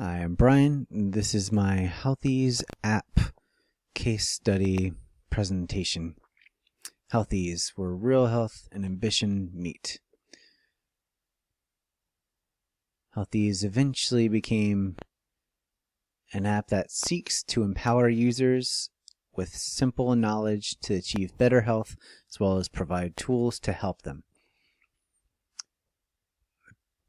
Hi, I'm Brian, and this is my Healthies app case study presentation. Healthies, where real health and ambition meet. Healthies eventually became an app that seeks to empower users with simple knowledge to achieve better health, as well as provide tools to help them.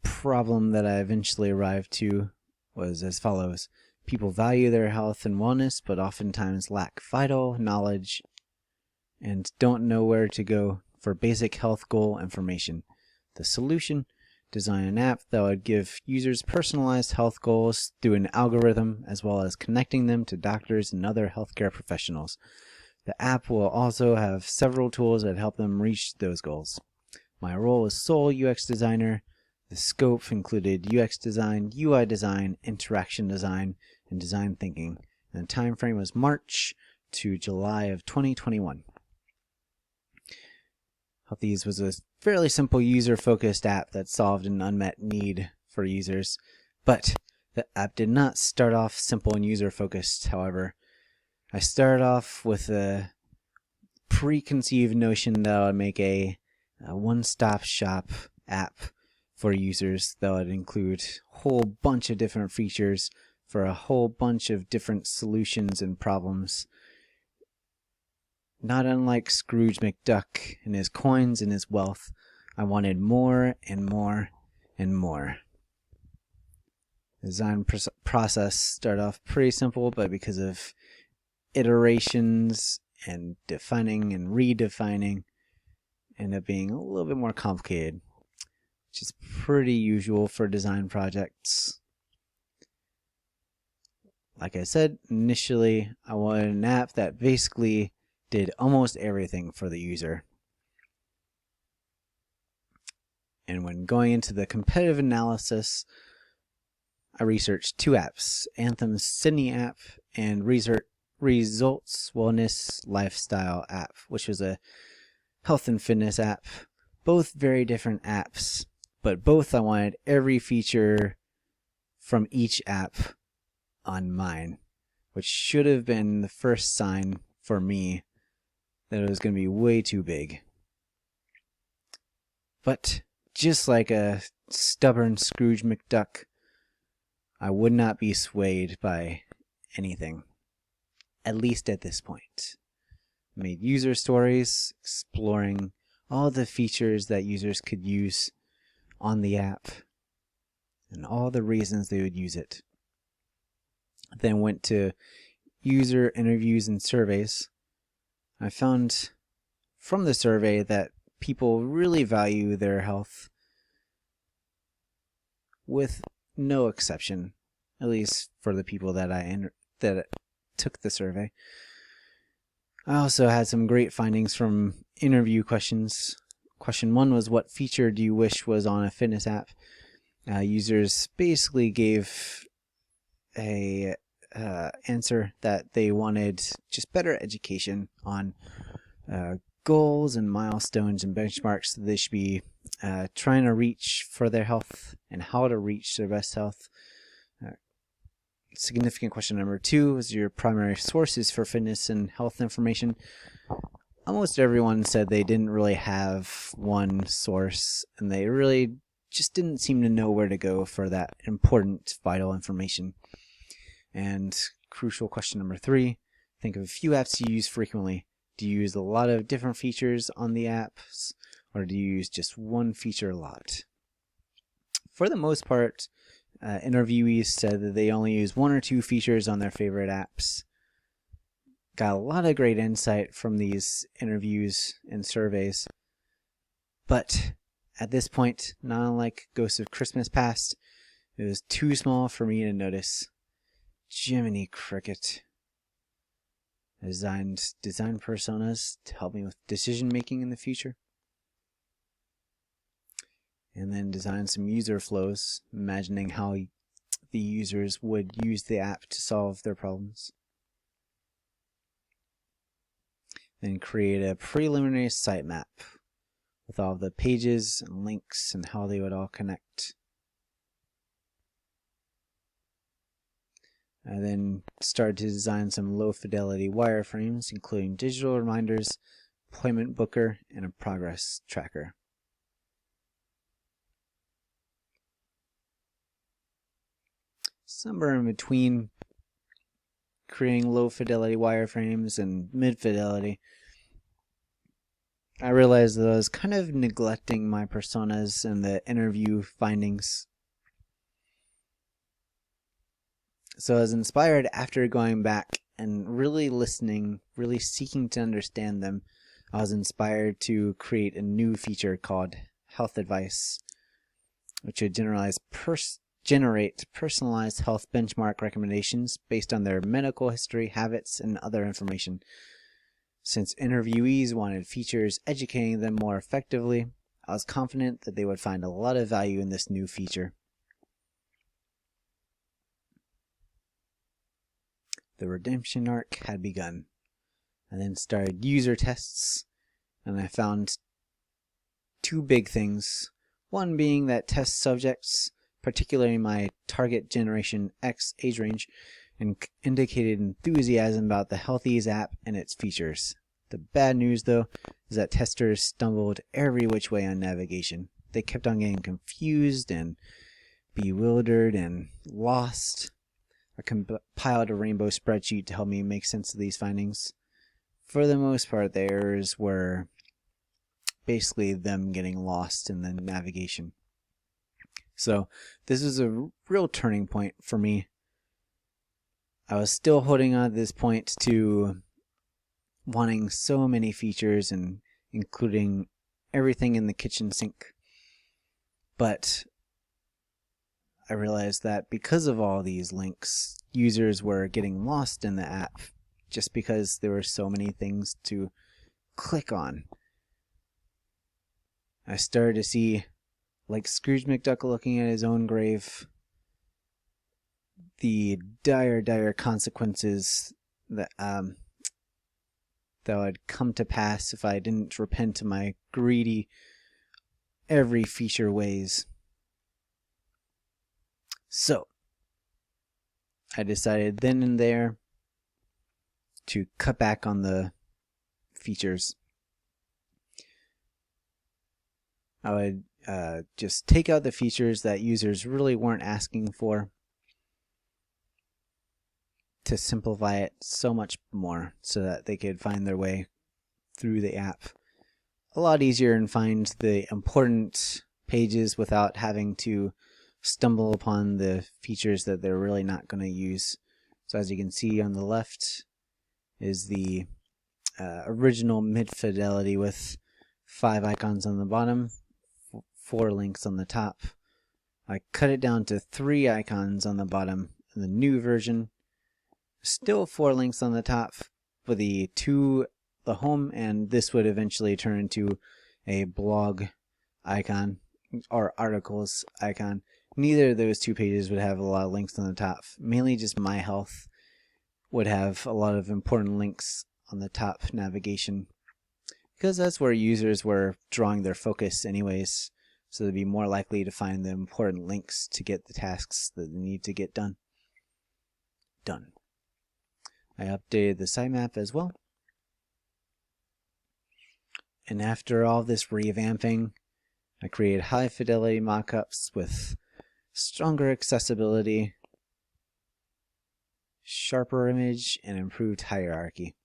The problem that I eventually arrived to was as follows. People value their health and wellness, but oftentimes lack vital knowledge and don't know where to go for basic health goal information. The solution: design an app that would give users personalized health goals through an algorithm, as well as connecting them to doctors and other healthcare professionals. The app will also have several tools that help them reach those goals. My role is sole UX designer. The scope included UX design, UI design, interaction design, and design thinking. And the time frame was March to July of 2021. Healthies was a fairly simple user-focused app that solved an unmet need for users, but the app did not start off simple and user-focused, however. I started off with a preconceived notion that I would make a one-stop shop app for users that would include a whole bunch of different features for a whole bunch of different solutions and problems. Not unlike Scrooge McDuck and his coins and his wealth, I wanted more and more and more. The design process started off pretty simple, but because of iterations and defining and redefining, ended up being a little bit more complicated, which is pretty usual for design projects. Like I said, initially I wanted an app that basically did almost everything for the user. And when going into the competitive analysis, I researched two apps, Anthem's Sydney app and Results Wellness Lifestyle app, which was a health and fitness app. Both very different apps, but both I wanted every feature from each app on mine, which should have been the first sign for me that it was going to be way too big. But just like a stubborn Scrooge McDuck, I would not be swayed by anything, at least at this point. I made user stories exploring all the features that users could use on the app and all the reasons they would use it. Then went to user interviews and surveys. I found from the survey that people really value their health, with no exception, at least for the people that took the survey. I also had some great findings from interview questions. Question 1 was, what feature do you wish was on a fitness app? Users basically gave a answer that they wanted just better education on goals and milestones and benchmarks that they should be trying to reach for their health and how to reach their best health. Significant question number 2 is your primary sources for fitness and health information. Almost everyone said they didn't really have one source, and they really just didn't seem to know where to go for that important, vital information. And crucial question number 3, think of a few apps you use frequently. Do you use a lot of different features on the apps, or do you use just one feature a lot? For the most part, interviewees said that they only use 1 or 2 features on their favorite apps. Got a lot of great insight from these interviews and surveys. But at this point, not unlike Ghosts of Christmas Past, it was too small for me to notice. Jiminy Cricket. I designed design personas to help me with decision making in the future. And then designed some user flows, imagining how the users would use the app to solve their problems. Then create a preliminary sitemap with all the pages and links and how they would all connect. I then started to design some low-fidelity wireframes, including digital reminders, appointment booker, and a progress tracker. Somewhere in between creating low-fidelity wireframes and mid-fidelity, I realized that I was kind of neglecting my personas and the interview findings. So I was inspired after going back and really listening, really seeking to understand them. I was inspired to create a new feature called Health Advice, which would generate personalized health benchmark recommendations based on their medical history, habits, and other information. Since interviewees wanted features educating them more effectively, I was confident that they would find a lot of value in this new feature. The redemption arc had begun. I then started user tests, and I found two big things. One being that test subjects, particularly my target Generation X age range, indicated enthusiasm about the Healthies app and its features. The bad news, though, is that testers stumbled every which way on navigation. They kept on getting confused and bewildered and lost. I compiled a rainbow spreadsheet to help me make sense of these findings. For the most part, the errors were basically them getting lost in the navigation. So this was a real turning point for me. I was still holding on at this point to wanting so many features and including everything in the kitchen sink. But I realized that because of all these links, users were getting lost in the app just because there were so many things to click on. I started to see, like Scrooge McDuck looking at his own grave, the dire consequences that would come to pass if I didn't repent of my greedy every feature ways. So I decided then and there to cut back on the features. I would just take out the features that users really weren't asking for to simplify it so much more so that they could find their way through the app a lot easier and find the important pages without having to stumble upon the features that they're really not going to use. So as you can see on the left is the original mid-fidelity with 5 icons on the bottom, 4 links on the top. I cut it down to 3 icons on the bottom in the new version. Still 4 links on the top for the home, and this would eventually turn into a blog icon or articles icon. Neither of those 2 pages would have a lot of links on the top. Mainly just My Health would have a lot of important links on the top navigation, because that's where users were drawing their focus anyways, so they'd be more likely to find the important links to get the tasks that they need to get done. I updated the sitemap as well. And after all this revamping, I created high fidelity mockups with stronger accessibility, sharper image, and improved hierarchy.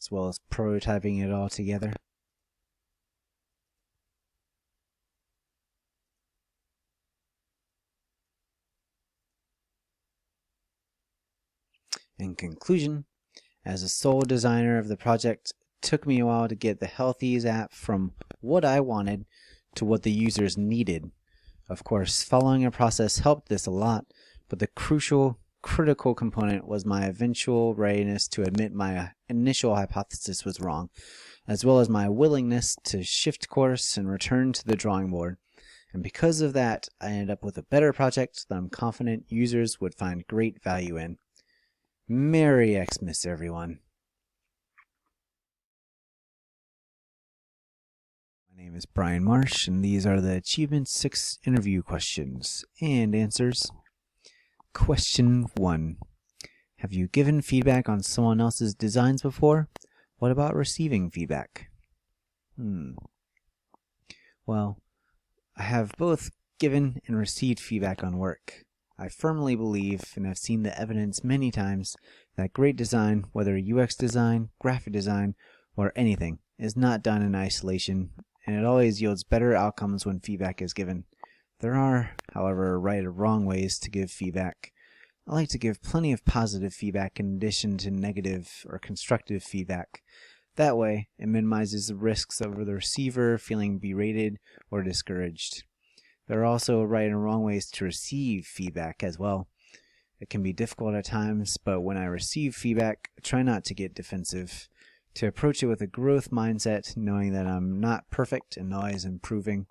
As well as prototyping it all together. In conclusion, as a sole designer of the project, it took me a while to get the Healthies app from what I wanted to what the users needed. Of course, following a process helped this a lot, but the critical component was my eventual readiness to admit my initial hypothesis was wrong, as well as my willingness to shift course and return to the drawing board. And because of that, I ended up with a better project that I'm confident users would find great value in. Merry Xmas, everyone. My name is is Brian Marsh, and these are the Achievement 6 interview questions and answers. Question 1. Have you given feedback on someone else's designs before? What about receiving feedback? Well, I have both given and received feedback on work. I firmly believe, and have seen the evidence many times, that great design, whether UX design, graphic design, or anything, is not done in isolation, and it always yields better outcomes when feedback is given. There are, however, right or wrong ways to give feedback. I like to give plenty of positive feedback in addition to negative or constructive feedback. That way, it minimizes the risks of the receiver feeling berated or discouraged. There are also right and wrong ways to receive feedback as well. It can be difficult at times, but when I receive feedback, I try not to get defensive, to approach it with a growth mindset, knowing that I'm not perfect and always improving.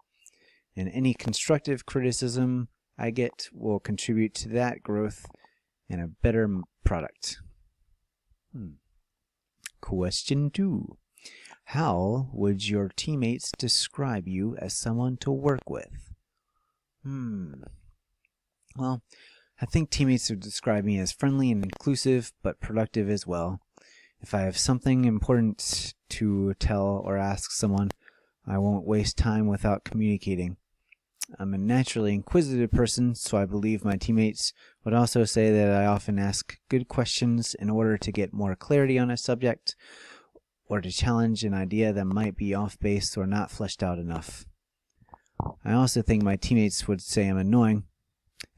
And any constructive criticism I get will contribute to that growth and a better product. Question 2. How would your teammates describe you as someone to work with? Well, I think teammates would describe me as friendly and inclusive, but productive as well. If I have something important to tell or ask someone, I won't waste time without communicating. I'm a naturally inquisitive person, so I believe my teammates would also say that I often ask good questions in order to get more clarity on a subject, or to challenge an idea that might be off base or not fleshed out enough. I also think my teammates would say I'm annoying,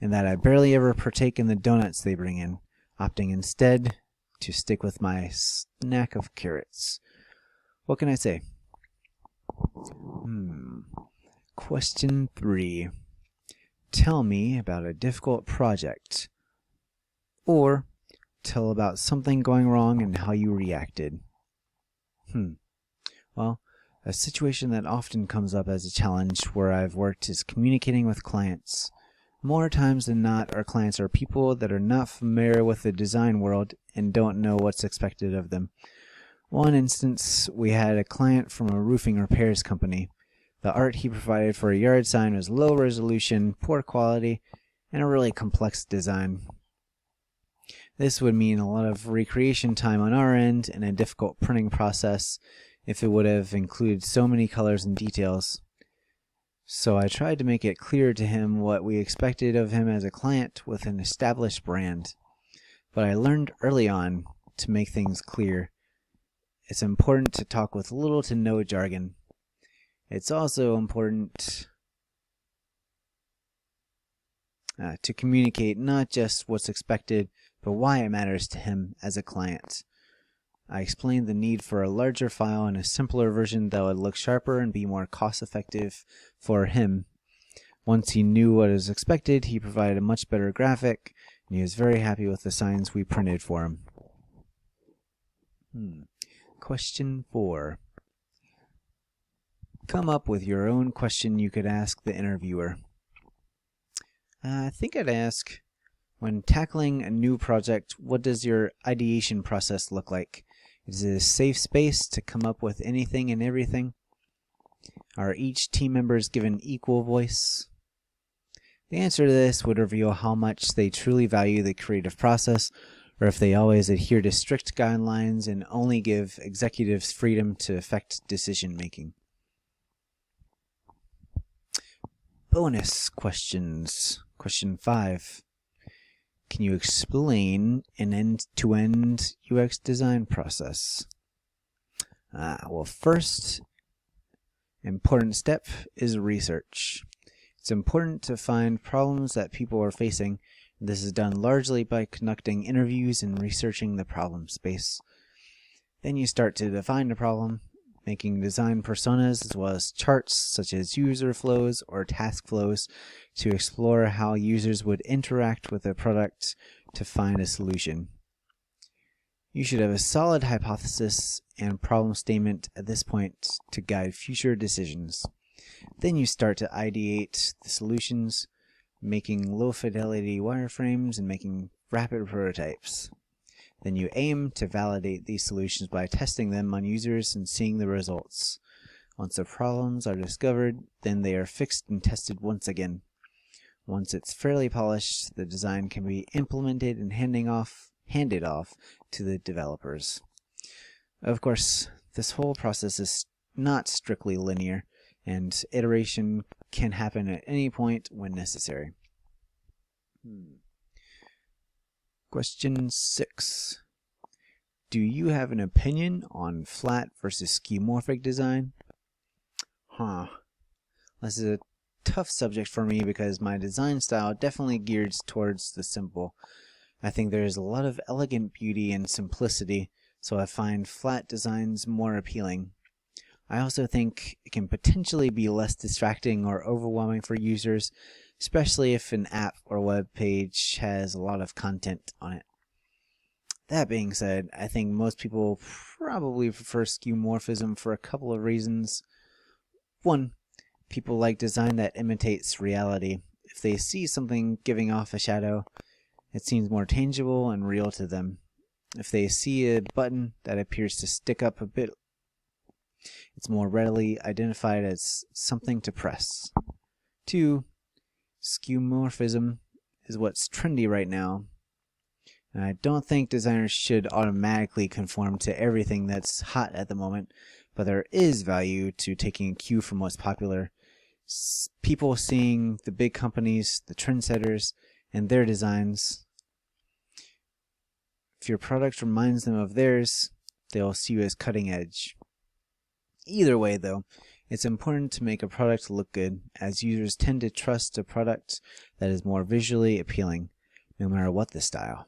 and that I barely ever partake in the donuts they bring in, opting instead to stick with my snack of carrots. What can I say? Question 3. Tell me about a difficult project. Or tell about something going wrong and how you reacted. Well, a situation that often comes up as a challenge where I've worked is communicating with clients. More times than not, our clients are people that are not familiar with the design world and don't know what's expected of them. One instance, we had a client from a roofing repairs company. The art he provided for a yard sign was low resolution, poor quality, and a really complex design. This would mean a lot of recreation time on our end and a difficult printing process if it would have included so many colors and details. So I tried to make it clear to him what we expected of him as a client with an established brand. But I learned early on to make things clear. It's important to talk with little to no jargon. It's also important to communicate not just what's expected, but why it matters to him as a client. I explained the need for a larger file and a simpler version that would look sharper and be more cost-effective for him. Once he knew what was expected, he provided a much better graphic, and he was very happy with the signs we printed for him. Question 4. Come up with your own question you could ask the interviewer. I think I'd ask, when tackling a new project, what does your ideation process look like? Is it a safe space to come up with anything and everything? Are each team members given equal voice? The answer to this would reveal how much they truly value the creative process, or if they always adhere to strict guidelines and only give executives freedom to affect decision making. Bonus questions. Question 5. Can you explain an end-to-end UX design process? Well, first important step is research. It's important to find problems that people are facing. This is done largely by conducting interviews and researching the problem space. Then you start to define the problem, making design personas as well as charts such as user flows or task flows to explore how users would interact with a product to find a solution. You should have a solid hypothesis and problem statement at this point to guide future decisions. Then you start to ideate the solutions, making low-fidelity wireframes and making rapid prototypes. Then you aim to validate these solutions by testing them on users and seeing the results. Once the problems are discovered, then they are fixed and tested once again. Once it's fairly polished, the design can be implemented and handed off to the developers. Of course, this whole process is not strictly linear, and iteration can happen at any point when necessary. Question 6. Do you have an opinion on flat versus skeomorphic design? This is a tough subject for me because my design style definitely gears towards the simple. I think there is a lot of elegant beauty and simplicity, so I find flat designs more appealing. I also think it can potentially be less distracting or overwhelming for users, especially if an app or web page has a lot of content on it. That being said, I think most people probably prefer skeomorphism for a couple of reasons. 1. People like design that imitates reality. If they see something giving off a shadow, it seems more tangible and real to them. If they see a button that appears to stick up a bit, it's more readily identified as something to press. 2. Skeomorphism is what's trendy right now. And I don't think designers should automatically conform to everything that's hot at the moment, but there is value to taking a cue from what's popular. People seeing the big companies, the trendsetters, and their designs. If your product reminds them of theirs, they'll see you as cutting edge. Either way, though, it's important to make a product look good, as users tend to trust a product that is more visually appealing, no matter what the style.